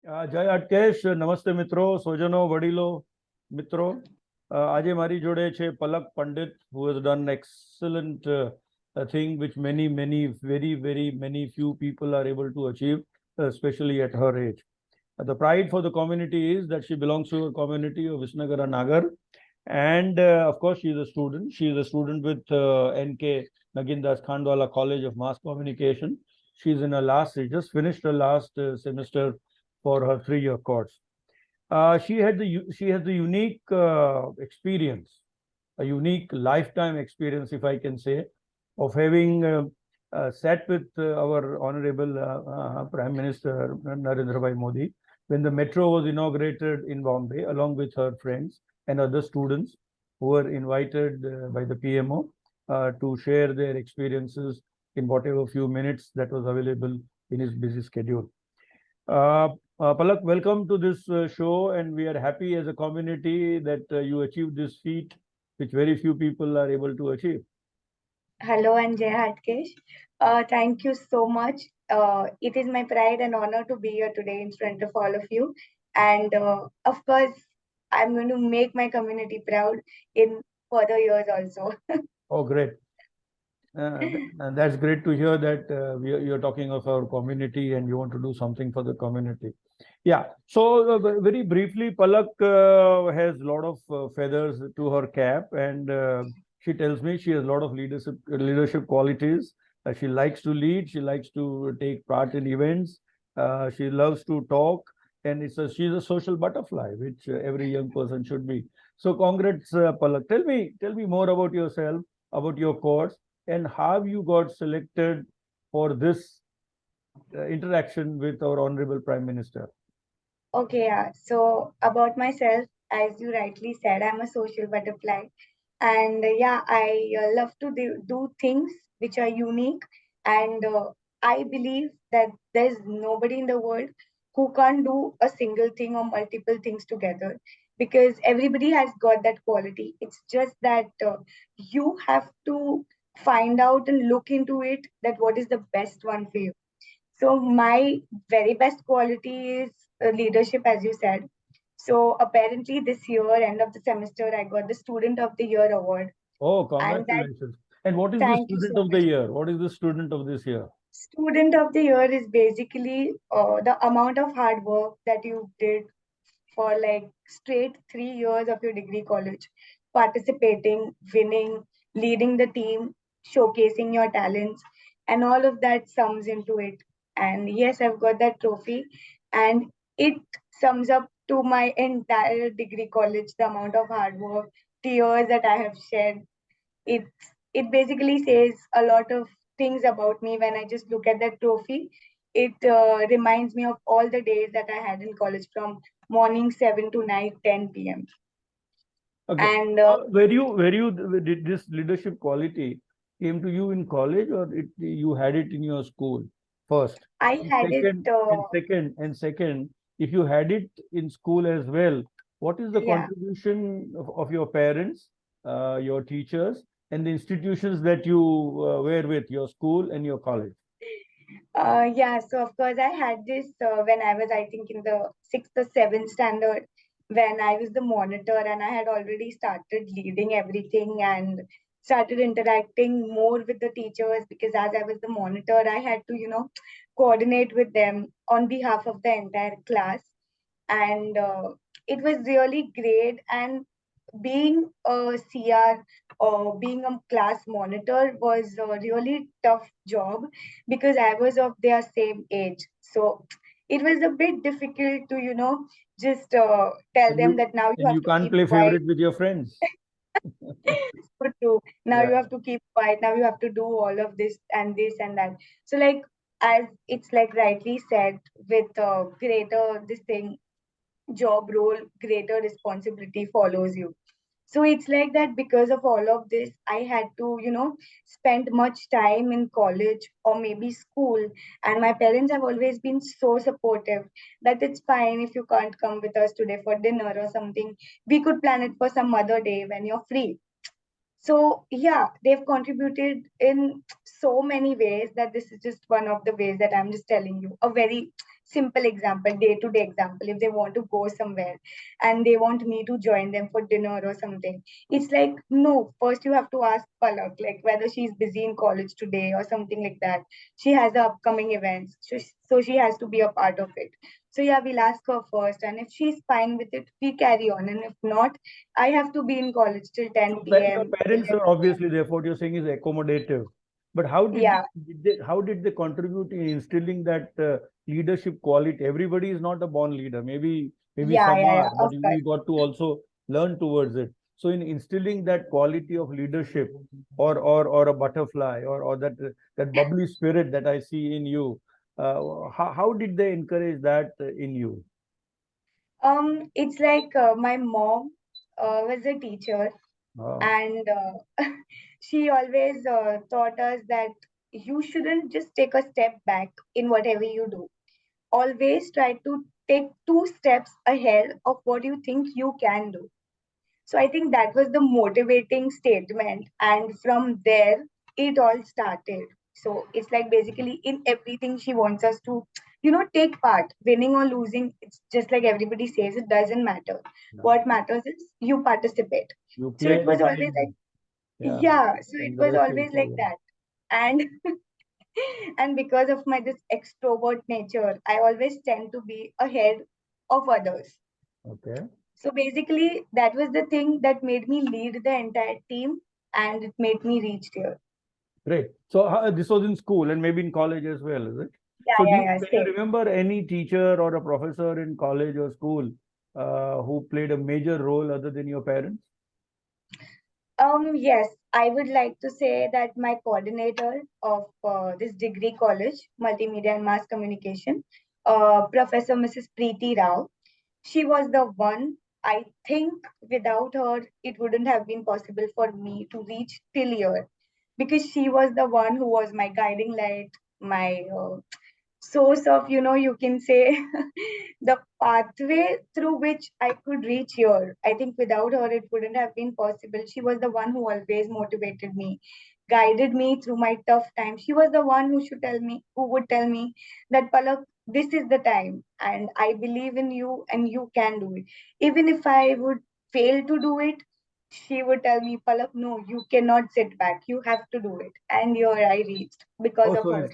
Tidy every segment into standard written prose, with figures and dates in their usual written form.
જય અટકેશ, નમસ્તે મિત્રો, સ્વજનો, વડીલો, મિત્રો. આજે મારી જોડે છે પલક Pandit, who has done excellent thing which many few people are able to achieve, especially at her age. The pride for the community is that she belongs to a community of Visalangara Nagar, and of course she is a student. She is a student with NK Nagindas Khandwala College of Mass Communication. She's in her last, she just finished her last semester for her 3-year course. She has the unique experience, a unique lifetime experience, if I can say, of having sat with our Honorable Prime Minister Narendra Bhai Modi when the metro was inaugurated in Bombay, along with her friends and other students who were invited by the PMO to share their experiences in whatever few minutes that was available in his busy schedule. Palak, welcome to this show, and we are happy as a community that you achieved this feat, which very few people are able to achieve. Hello and Jai Hatkesh. Thank you so much. It is my pride and honor to be here today in front of all of you. And of course, I'm going to make my community proud in further years also. Oh, great. That's great to hear that you're talking of our community and you want to do something for the community. Yeah. So very briefly, Palak has a lot of feathers to her cap, and she tells me she has a lot of leadership qualities. She likes to lead. She likes to take part in events. She loves to talk, and she's a social butterfly, which every young person should be. So congrats, Palak. Tell me more about yourself, about your course, and how you got selected for this interaction with our Honorable Prime Minister. Okay, yeah. So about myself, as you rightly said, I'm a social butterfly. And yeah, I love to do things which are unique. And I believe that there's nobody in the world who can't do a single thing or multiple things together, because everybody has got that quality. It's just that you have to find out and look into it, that what is the best one for you. So my very best quality is leadership, as you said. So apparently this year, end of the semester, I got the Student of the Year award. Oh, And that, congratulations. And what is the thank you student so of the much. year? What is the student of this year? Student of the Year is basically the amount of hard work that you did for like straight 3 years of your degree college, participating, winning, leading the team, showcasing your talents, and all of that sums into it. And yes, I've got that trophy, and it sums up to my entire degree college, the amount of hard work, tears that I have shed. It it basically says a lot of things about me when I just look at that trophy. It reminds me of all the days that I had in college, from morning 7 to night 10 p.m. Okay. And Did this leadership quality came to you in college, or you had it in your school first? I And had it. second, if you had it in school as well, what is the Yeah. contribution of your parents, your teachers, and the institutions that you were with, your school and your college? Yeah, so of course I had this when I was, I think, in the sixth or seventh standard, when I was the monitor, and I had already started leading everything and started interacting more with the teachers, because as I was the monitor, I had to, coordinate with them on behalf of the entire class. And it was really great. And being a CR or being a class monitor was a really tough job, because I was of their same age. So it was a bit difficult to, just tell And them that now you and have you to can't keep play quiet. favorite with your friends. So true. Now Yeah. you have to keep quiet. Now you have to do all of this and this and that. So like, as it's like rightly said, with greater this thing, job role, greater responsibility follows you. So it's like that, because of all of this, I had to, spend much time in college or maybe school. And my parents have always been so supportive that it's fine if you can't come with us today for dinner or something. We could plan it for some other day when you're free. So yeah, they've contributed in so many ways that this is just one of the ways that I'm just telling you. A very simple example, day-to-day example. If they want to go somewhere and they want me to join them for dinner or something, it's like, no, first you have to ask Palak, like whether she's busy in college today or something like that. She has the upcoming events, so she has to be a part of it. So yeah, we'll ask her first, and if she's fine with it, we carry on. And if not, I have to be in college till So 10 your p.m. parents are obviously there. What you're saying is accommodative. But how Yeah, how did they contribute in instilling that leadership quality? Everybody is not a born leader. Maybe some are, of but course. you got to also learn towards it. So in instilling that quality of leadership, or a butterfly, or that bubbly spirit that I see in you, how did they encourage that in you? It's like my mom was a teacher, Ah, and she always taught us that you shouldn't just take a step back in whatever you do. Always try to take two steps ahead of what you think you can do. So I think that was the motivating statement. And from there, it all started. So it's like basically in everything she wants us to, take part, winning or losing. It's just like everybody says, it doesn't matter. yeah. What matters is you participate. You So play it was the always like, game. Yeah. yeah, so it And the was rest will always like follow. that. And and because of my this extrovert nature, I always tend to be ahead of others. Okay. So basically, that was the thing that made me lead the entire team and it made me reach there. Great. So this was in school and maybe in college as well, is it? Yeah, So yeah, yeah, can you same. remember any teacher or a professor in college or school who played a major role other than your parents? Yes, I would like to say that my coordinator of this degree college, multimedia and mass communication, Professor Mrs. Preeti Rao, she was the one. I think without her, it wouldn't have been possible for me to reach till here because she was the one who was my guiding light, my source of, you can say the pathway through which I could reach here. I think without her, it wouldn't have been possible. She was the one who always motivated me, guided me through my tough times. She was the one who would tell me that Palak, this is the time, and I believe in you, and you can do it. Even if I would fail to do it, she would tell me, Palak, no, you cannot sit back. You have to do it. And here I reached because Oh, of her.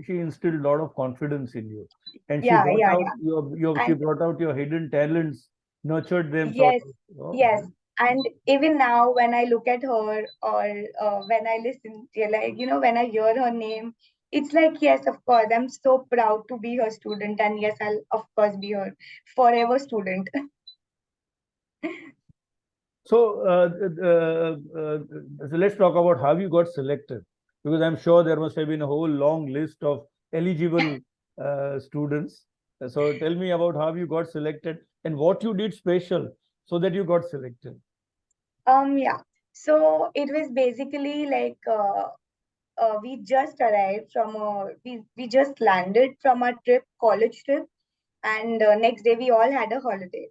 she instilled a lot of confidence in you, and she Yeah, brought yeah, out yeah. she And brought out your hidden talents, nurtured them sort yes, of. Oh, yes. And even now, when I look at her or when I listen, like, when I hear her name, it's like, yes, of course, I'm so proud to be her student. And yes, I'll, of course, be her forever student. so, so let's talk about how you got selected, because I'm sure there must have been a whole long list of eligible students. So tell me about how you got selected and what you did special so that you got selected. Yeah. So it was basically like we just arrived from we just landed from our trip, college trip, and next day we all had a holiday.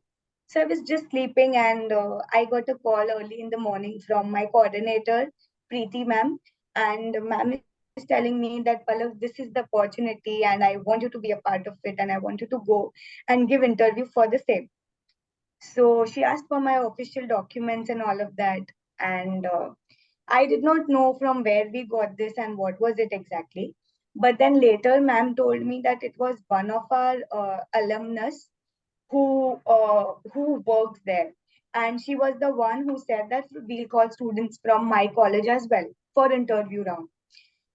So I was just sleeping, and I got a call early in the morning from my coordinator, Preeti ma'am, and ma'am is telling me that Palak, this is the opportunity, and I want you to be a part of it, and I want you to go and give interview for the same. So she asked for my official documents and all of that, and I did not know from where we got this and what was it exactly. But then later, ma'am told me that it was one of our alumnus who works there, and she was the one who said that we'll call students from my college as well for interview round.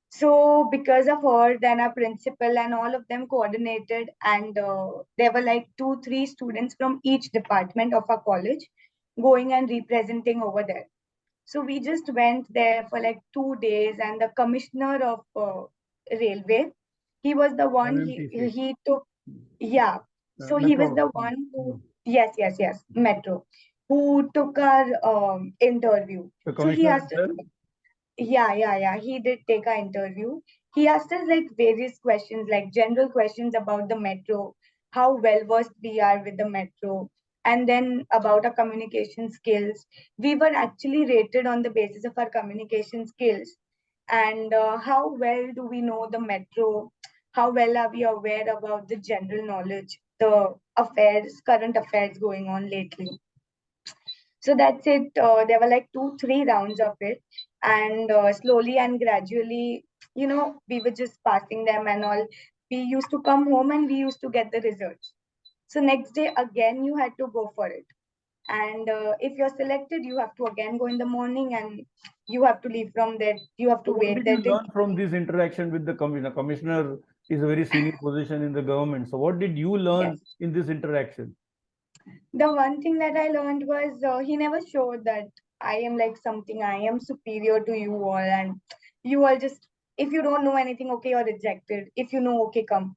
So because of her, then our principal and all of them coordinated, and there were like 2, 3 students from each department of our college going and representing over there. So we just went there for like 2 days, and the commissioner of railway, he was the one. MMTC, He took, yeah. So he was Metro. the one who, yes, yes, yes, Metro, who took our interview. The So he commissioner asked us, himself. yeah, yeah, yeah. He did take our interview. He asked us like various questions, like general questions about the metro, how well versed we are with the metro, and then about our communication skills. We were actually rated on the basis of our communication skills. and how well do we know the metro? How well are we aware about the general knowledge, the affairs, current affairs going on lately? So that's it. There were like 2, 3 rounds of it, and slowly and gradually, we were just passing them and all. We used to come home and we used to get the results. So next day again, you had to go for it. And if you're selected, you have to again go in the morning, and you have to leave from there. You have to So what wait did you there till learn from this interaction with the commissioner? Commissioner is a very senior position in the government. So what did you learn yes. in this interaction? The one thing that I learned was he never showed that I am like something, I am superior to you all, and you all just, if you don't know anything, okay, you're rejected. If you know, okay, come.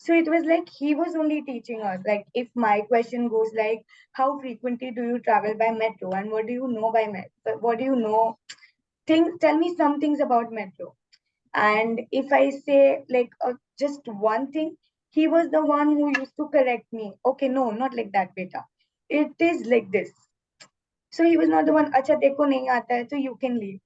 So it was like he was only teaching us. Like, if my question goes like, how frequently do you travel by metro, and what do you know by metro? What do you know? Tell me some things about metro. And if I say like just one thing, he was the one who used to correct me. Okay, no, not like that, beta. It is like this. So he was not the one, acha teko nahi aata hai, so you can leave.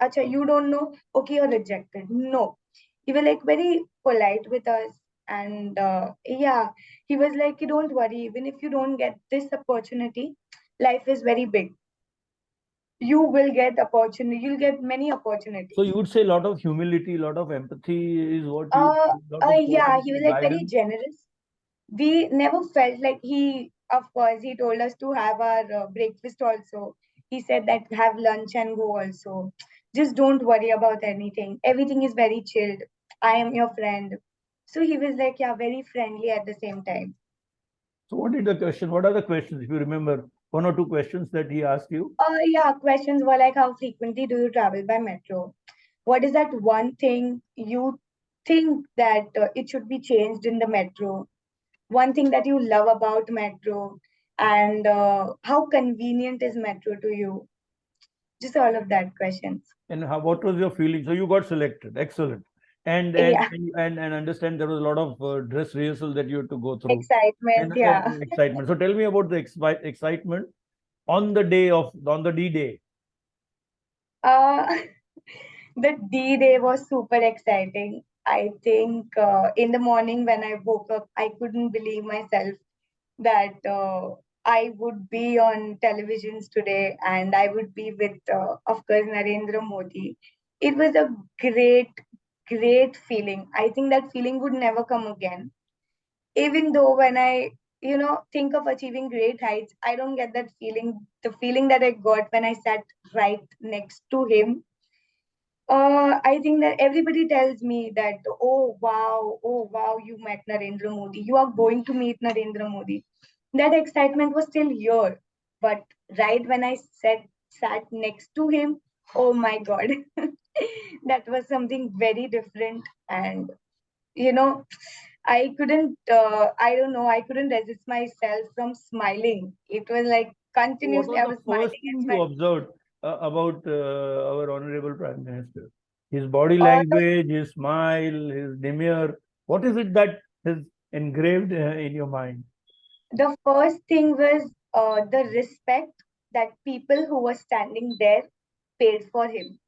Acha, you don't know, okay, you're rejected. No. He was like very polite with us. And yeah, he was like, you don't worry, even if you don't get this opportunity, life is very big. You will get opportunity, you'll get many So opportunities. you would say a lot of humility, a lot of empathy is what you, a lot of Yeah, he courtesy, was like very guidance. generous. We never felt like he, of course, he told us to have our breakfast also. He said that have lunch and go also. Just don't worry about anything. Everything is very chilled. I am your friend. So he was like, yeah, very friendly at the same time. So what did the question? What are the questions? If you remember, one or two questions that he asked you. Yeah, questions were like, how frequently do you travel by metro? What is that one thing you think that it should be changed in the metro? One thing that you love about metro, and how convenient is metro to you? Just all of that questions. And how, what was your feeling? So you got selected. Excellent. And and Yeah, and understand there was a lot of dress rehearsal that you had to go through, excitement. Yeah. and excitement. So tell me about the excitement on the D day. Uh, the D day was super exciting. I think in the morning when I woke up, I couldn't believe myself that I would be on televisions today, and I would be with, of course, Narendra Modi. It was a great, great feeling. I think that feeling would never come again. Even though when I, think of achieving great heights, I don't get that feeling. The feeling that I got when I sat right next to him, I think that everybody tells me that, oh wow, you met Narendra Modi. You are going to meet Narendra Modi. That excitement was still here. But right when I sat next to him, oh my God, that was something very different. And, you know, I don't know, I couldn't resist myself from smiling. It was like So what continuously was I the was first smiling and thing you smiling. observed about our honorable Prime Minister? His body The language, his smile, his demeanor. What is it that is engraved in your mind? The first thing was the respect that people who were standing there paid for him.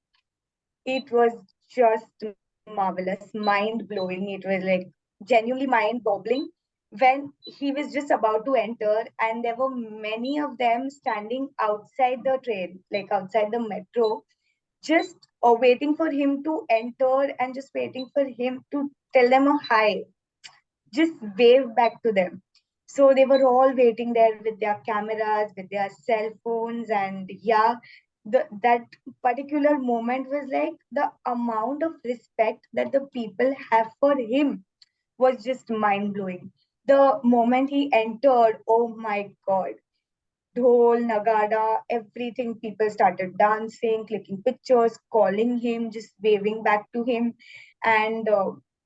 It was just marvelous, mind blowing. It was like genuinely mind boggling when he was just about to enter, and there were many of them standing outside the train, like outside the metro, just waiting for him to enter and just waiting for him to tell them a hi, just wave back to them. So they were all waiting there with their cameras, with their cell phones, and yeah, that particular moment was like the amount of respect that the people have for him was just mind blowing. The moment he entered, oh my God, dhol, nagada, everything. People started dancing, clicking pictures, calling him, just waving back to him. And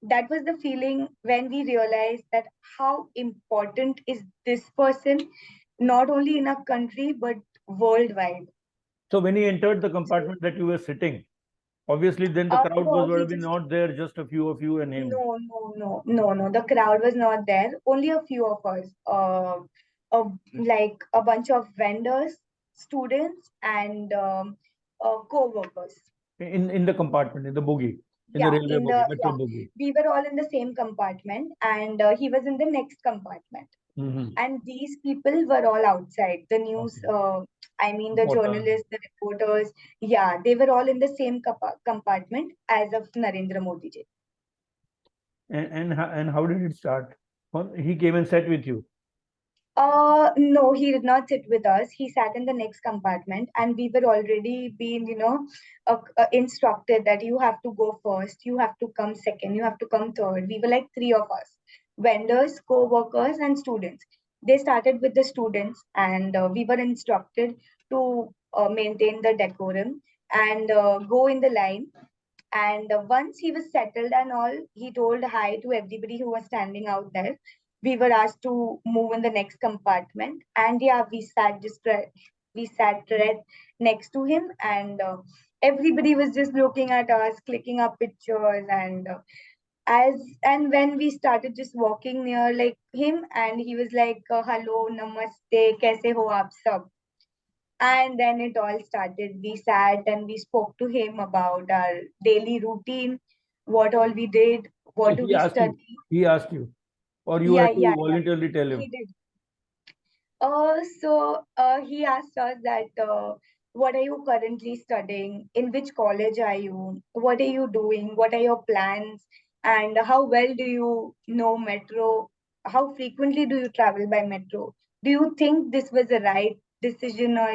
that was the feeling when we realized that how important is this person, not only in our country, but worldwide. So when he entered the So, compartment that you were sitting, obviously then the crowd was no, would he have been just, not there, just a few of you and him. no. The crowd was not there. Only a few of us. Like a bunch of vendors, students, and co-workers. In the compartment, in the bogie, in the Yeah, railway in bogie, the metro yeah, bogie. we were all in the same compartment, and he was in the next compartment. Mhm. And these people were all outside. The news, Okay. I mean, the Reporter. journalists, the reporters, yeah, they were all in the same compartment as of Narendra Modi ji. And how did it start? He came and sat with you. No, he did not sit with us. He sat in the next compartment, and we were already being, instructed that you have to go first, you have to come second, you have to come third. We were like three of us: vendors, co-workers, and students. They started with the students, and we were instructed to maintain the decorum and go in the line. And once he was settled and all, he told hi to everybody who was standing out there. We were asked to move in the next compartment, and yeah, we sat right next to him, and everybody was just looking at us, clicking up pictures, and and when we started just walking near like him, and he was like, "Hello, namaste, kaise ho aap sab?" And then it all started. We sat and we spoke to him about our daily routine, what all we did, So what do he we asked you. study. He asked you, or you Yeah, had to yeah, yeah. voluntarily tell him. He did. He asked us that what are you currently studying? In which college are you? What are you doing? What are your plans? And how well do you know metro? How frequently do you travel by metro? Do you think this was the right decision or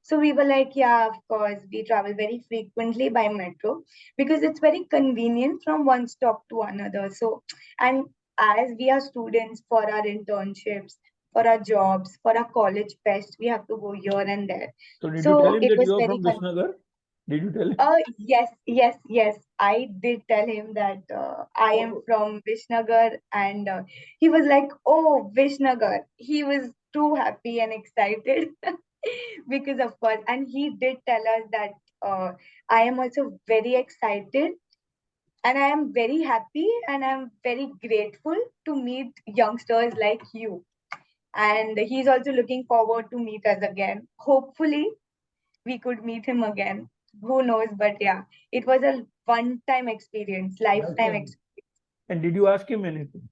so we were like, yeah, of course, we travel very frequently by metro because it's very convenient from one stop to another. So, and as we are students for our internships, for our jobs, for our college fest, we have to go here and there. So did you tell So him it that was you are very from convenient. Visnagar? Did you tell him? Yes, yes, yes. I did tell him that I am Oh, from Vishnagar, and he was like, "Oh, Vishnagar." He was too happy and excited because, of course, and he did tell us that I am also very excited, and I am very happy, and I'm very grateful to meet youngsters like you. And he's also looking forward to meet us again. Hopefully, we could meet him again. Who knows? But yeah, it was a one-time experience, lifetime lifetime. experience. And did you ask him anything?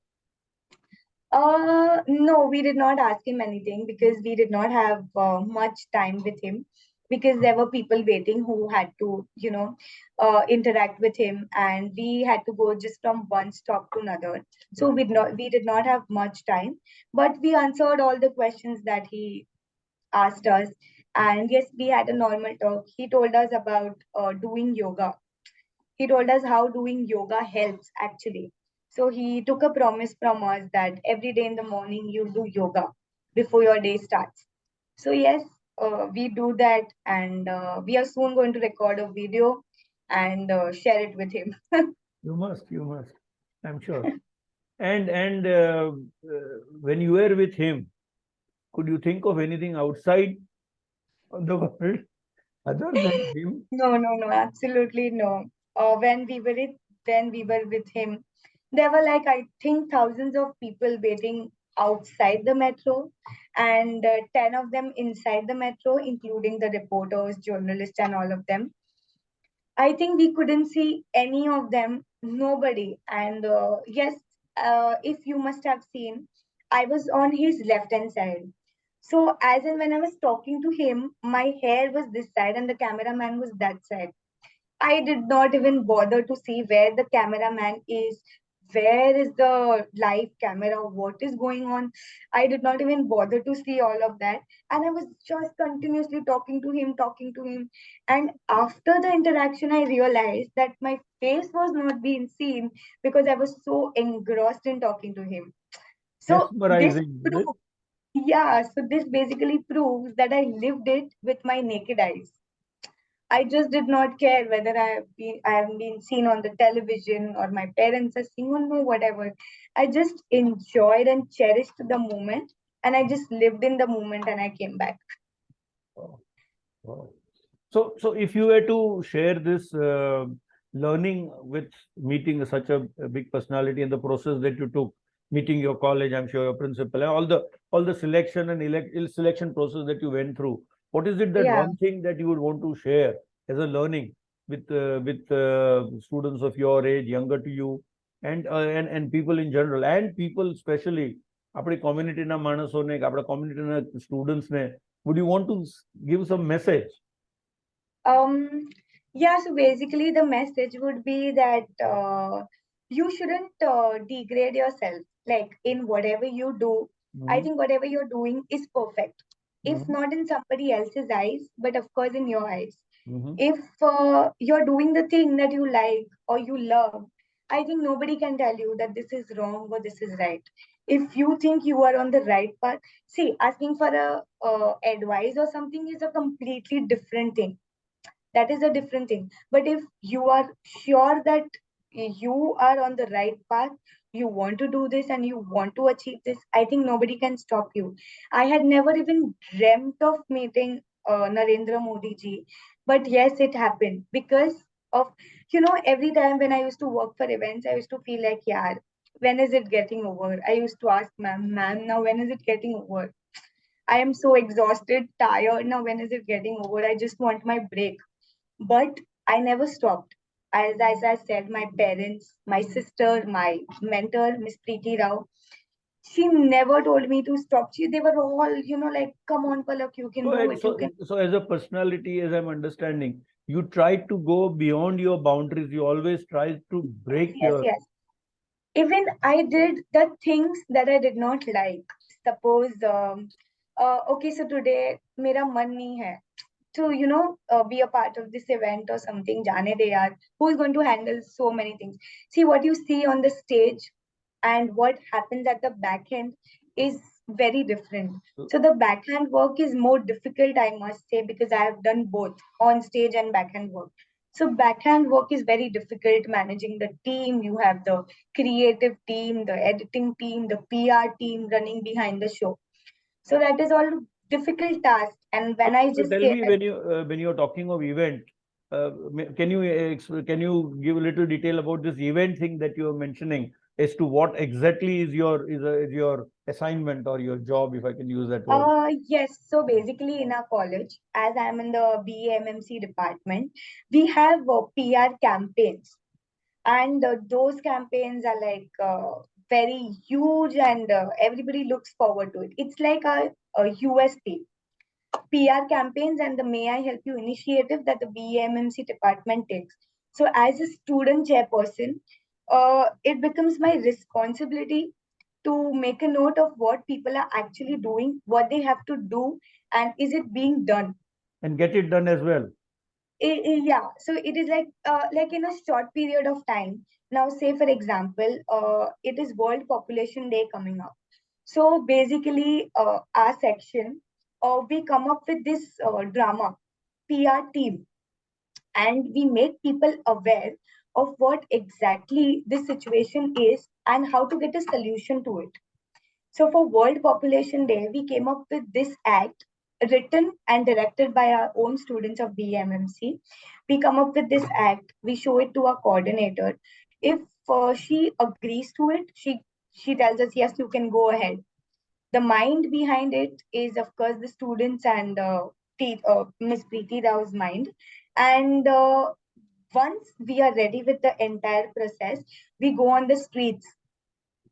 No, we did not ask him anything because we did not have much time with him because there were people waiting who had to, interact with him, and we had to go just from one stop to another. So Right. we did not have much time, but we answered all the questions that he asked us. And yes, we had a normal talk. He told us about doing yoga. He told us how doing yoga helps actually. So he took a promise from us that every day in the morning you do yoga before your day starts. So yes, we do that, and we are soon going to record a video and share it with him. You must. I'm sure. And when you were with him, could you think of anything outside of the world other than him? No, no, no, absolutely no. When we were with him, there were like I think thousands of people waiting outside the metro, and 10 of them inside the metro, including the reporters, journalists, and all of them. I think we couldn't see any of them, nobody. And yes, if you must have seen, I was on his left hand side. So, as in when I was talking to him, my hair was this side and the cameraman was that side. I did not even bother to see where the cameraman is, where is the live camera, what is going on. I did not even bother to see all of that. And I was just continuously talking to him. And after the interaction, I realized that my face was not being seen because I was so engrossed in talking to him. So this Mesmerizing, is it? proves, yeah, so this basically proves that I lived it with my naked eyes. I just did not care whether I have been seen on the television or my parents are seeing or no whatever. I just enjoyed and cherished the moment, and I just lived in the moment and I came back. Wow. Wow. So if you were to share this learning with meeting such a big personality and the process that you took, meeting your college, I'm sure your principal, and all the selection and selection process that you went through, what is it that Yeah. one thing that you would want to share as a learning with students of your age, younger to you, and people in general, and people especially આપણી કોમ્યુનિટીના માણસોને, આપણા કોમ્યુનિટીના સ્ટુડન્ટ્સને, would you want to give some message? Yeah, so basically the message would be that you shouldn't degrade yourself. Like in whatever you do, I think whatever you're doing is perfect. If not in somebody else's eyes, but of course in your eyes. If you're doing the thing that you like or you love, I think nobody can tell you that this is wrong or this is right. If you think you are on the right path, see, asking for a advice or something is a completely different thing. That is a different thing. But if you are sure that you are on the right path, you want to do this and you want to achieve this, I think nobody can stop you. I had never even dreamt of meeting Narendra Modi ji, but yes, it happened because of, every time when I used to work for events, I used to feel like, yeah, when is it getting over? I used to ask ma'am, now when is it getting over? I am so exhausted, tired. Now when is it getting over? I just want my break. But I never stopped. As I said, my parents, my sister, my mentor, Miss Preeti Rao, she never told me to stop. They were all, like, come on, Palak, you can do it. So as a personality, as I'm understanding, you try to go beyond your boundaries. You always try to break your. Yes. Even I did the things that I did not like. Suppose, okay, so today, mera man nahi hai to be a part of this event or something. Jane de yaar, who is going to handle so many things? See, what you see on the stage and what happens at the back end is very different. So the backhand work is more difficult, I must say, because I have done both on stage and backhand work. So backhand work is very difficult, managing the team. You have the creative team, the editing team, the PR team running behind the show. So that is all difficult task. And when I just tell say me, that, when you're talking of event, can you give a little detail about this event thing that you're mentioning, as to what exactly is your assignment or your job, if I can use that word? Yes. So basically, in our college, as I'm in the BAMMC department, we have PR campaigns, and those campaigns are like very huge, and everybody looks forward to it. It's like a USP. PR campaigns and the May I Help You initiative that the BAMMC department takes. So, as a student chairperson, it becomes my responsibility to make a note of what people are actually doing, what they have to do, and is it being done. And get it done as well. Yeah, so it is like in a short period of time. Now, say for example, it is World Population Day coming up. So basically, our section, we come up with this drama, PR team, and we make people aware of what exactly this situation is and how to get a solution to it. So for World Population Day, we came up with this act written and directed by our own students of BMMC. We come up with this act, we show it to our coordinator. If she agrees to it, she tells us, yes, you can go ahead. The mind behind it is, of course, the students and Miss Preeti Rao's mind. And once we are ready with the entire process, we go on the streets,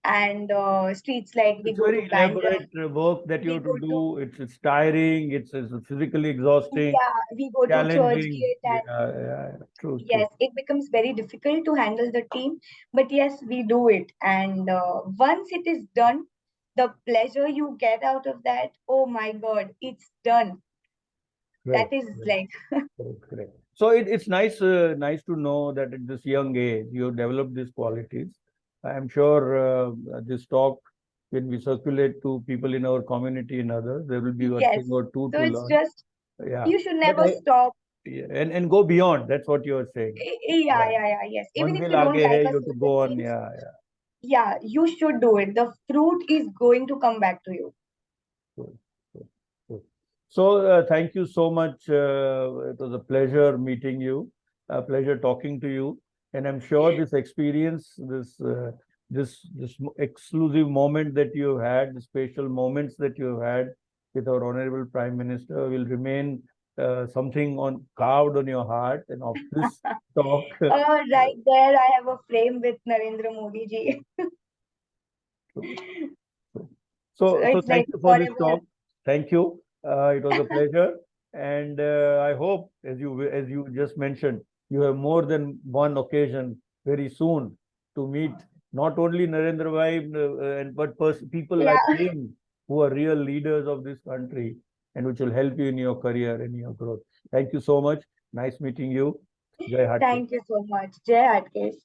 and streets like we It's go to very Bandra, elaborate work that you we have go to to, do. It's tiring. It's physically exhausting, yeah, we go to church challenging. gate, and Yeah. True. yes, it becomes very difficult to handle the team, but yes, we do it. And once it is done, the pleasure you get out of that, oh my God, it's done. Right. That is like, Correct. So it's nice to know that at this young age you have developed these qualities. I'm sure this talk, when we circulate to people in our community and others, there will be a yes. thing or two So to it's learn. just, Yeah, you should but never stop. yeah, and go beyond. That's what you're saying. Yeah. Yeah, yes. Even if Manzil you don't aage hai, like a you have to certain go on. things, Yeah. yeah, you should do it. The fruit is going to come back to you. Good, good, good. So thank you so much. It was a pleasure meeting you, a pleasure talking to you, and I'm sure this experience, this exclusive moment that you have had, the special moments that you have had with our honorable Prime Minister, will remain something on carved on your heart, and of this talk. Right there, I have a frame with Narendra Modi ji. So, So so it's thank like you for this forever. talk. Thank you. It was a pleasure, and I hope, as you just mentioned, you have more than one occasion very soon to meet not only Narendra Bhai, and but people Yeah. like him who are real leaders of this country and which will help you in your career and your growth. Thank you so much. Nice meeting you. Jai Hatke. Thank you so much. Jai Hatkesh.